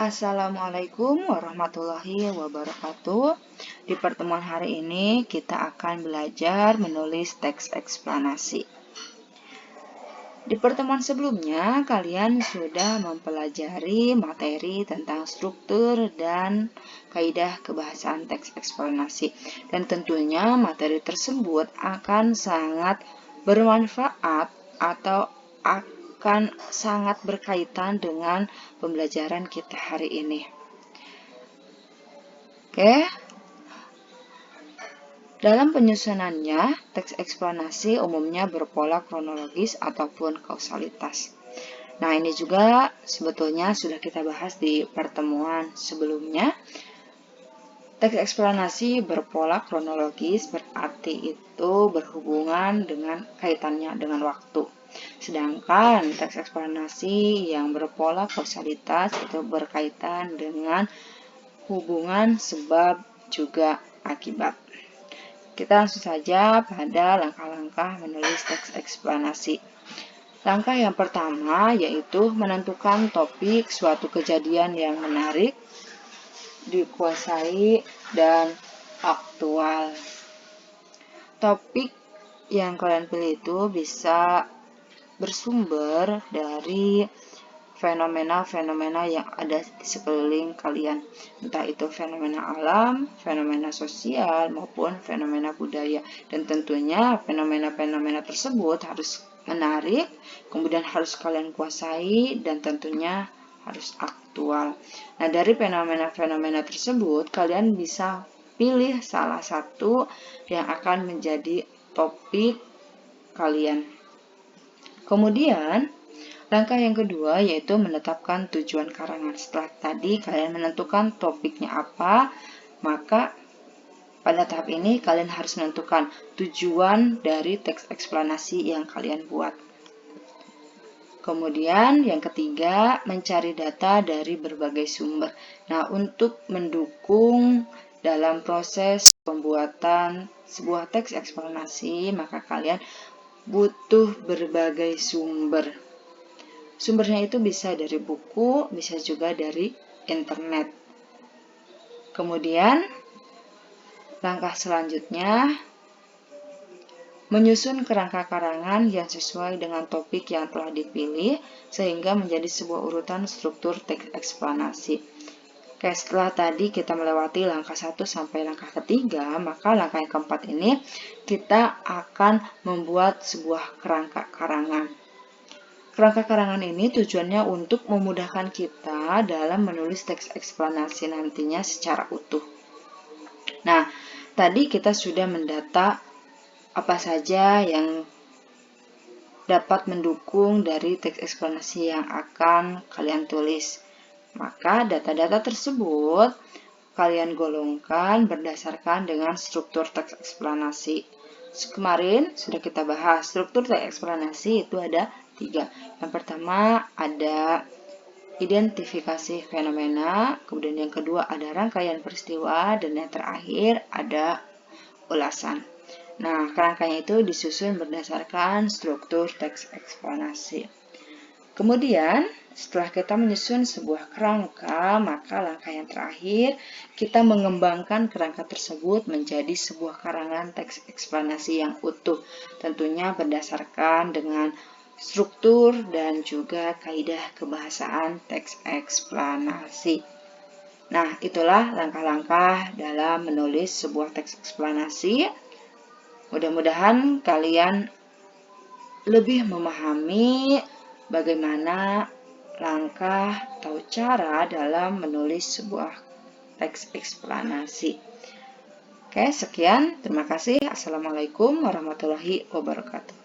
Assalamualaikum warahmatullahi wabarakatuh. Di pertemuan hari ini kita akan belajar menulis teks eksplanasi. Di pertemuan sebelumnya kalian sudah mempelajari materi tentang struktur dan kaidah kebahasaan teks eksplanasi. Dan tentunya materi tersebut akan sangat bermanfaat atau akan sangat berkaitan dengan pembelajaran kita hari ini. Oke. Dalam penyusunannya, teks eksplanasi umumnya berpola kronologis ataupun kausalitas. Nah, ini juga sebetulnya sudah kita bahas di pertemuan sebelumnya. Teks eksplanasi berpola kronologis berarti itu berhubungan dengan kaitannya dengan waktu. Sedangkan teks eksplanasi yang berpola kausalitas itu berkaitan dengan hubungan sebab juga akibat. Kita langsung saja pada langkah-langkah menulis teks eksplanasi. Langkah yang pertama yaitu menentukan topik suatu kejadian yang menarik, dikuasai, dan aktual. Topik yang kalian pilih itu bisa bersumber dari fenomena-fenomena yang ada di sekeliling kalian, entah itu fenomena alam, fenomena sosial, maupun fenomena budaya. Dan tentunya fenomena-fenomena tersebut harus menarik, kemudian harus kalian kuasai, dan tentunya harus aktual. Nah, dari fenomena-fenomena tersebut, kalian bisa pilih salah satu yang akan menjadi topik kalian. Kemudian, langkah yang kedua yaitu menetapkan tujuan karangan. Setelah tadi kalian menentukan topiknya apa, maka pada tahap ini kalian harus menentukan tujuan dari teks eksplanasi yang kalian buat. Kemudian yang ketiga, mencari data dari berbagai sumber. Nah, untuk mendukung dalam proses pembuatan sebuah teks eksplanasi, maka kalian butuh berbagai sumber. Sumbernya itu bisa dari buku, bisa juga dari internet. Kemudian, langkah selanjutnya, menyusun kerangka karangan yang sesuai dengan topik yang telah dipilih, sehingga menjadi sebuah urutan struktur teks eksplanasi. Oke, setelah tadi kita melewati langkah 1 sampai langkah ketiga, maka langkah yang keempat ini kita akan membuat sebuah kerangka karangan. Kerangka karangan ini tujuannya untuk memudahkan kita dalam menulis teks eksplanasi nantinya secara utuh. Nah, tadi kita sudah mendata apa saja yang dapat mendukung dari teks eksplanasi yang akan kalian tulis. Maka data-data tersebut kalian golongkan berdasarkan dengan struktur teks eksplanasi. Kemarin sudah kita bahas, struktur teks eksplanasi itu ada 3. Yang pertama ada identifikasi fenomena, kemudian yang kedua ada rangkaian peristiwa, dan yang terakhir ada ulasan. Nah, kerangkanya itu disusun berdasarkan struktur teks eksplanasi. Kemudian, setelah kita menyusun sebuah kerangka, maka langkah yang terakhir, kita mengembangkan kerangka tersebut menjadi sebuah karangan teks eksplanasi yang utuh, tentunya berdasarkan dengan struktur dan juga kaidah kebahasaan teks eksplanasi. Nah, itulah langkah-langkah dalam menulis sebuah teks eksplanasi. Mudah-mudahan kalian lebih memahami bagaimana langkah atau cara dalam menulis sebuah teks eksplanasi. Oke, sekian. Terima kasih. Assalamualaikum warahmatullahi wabarakatuh.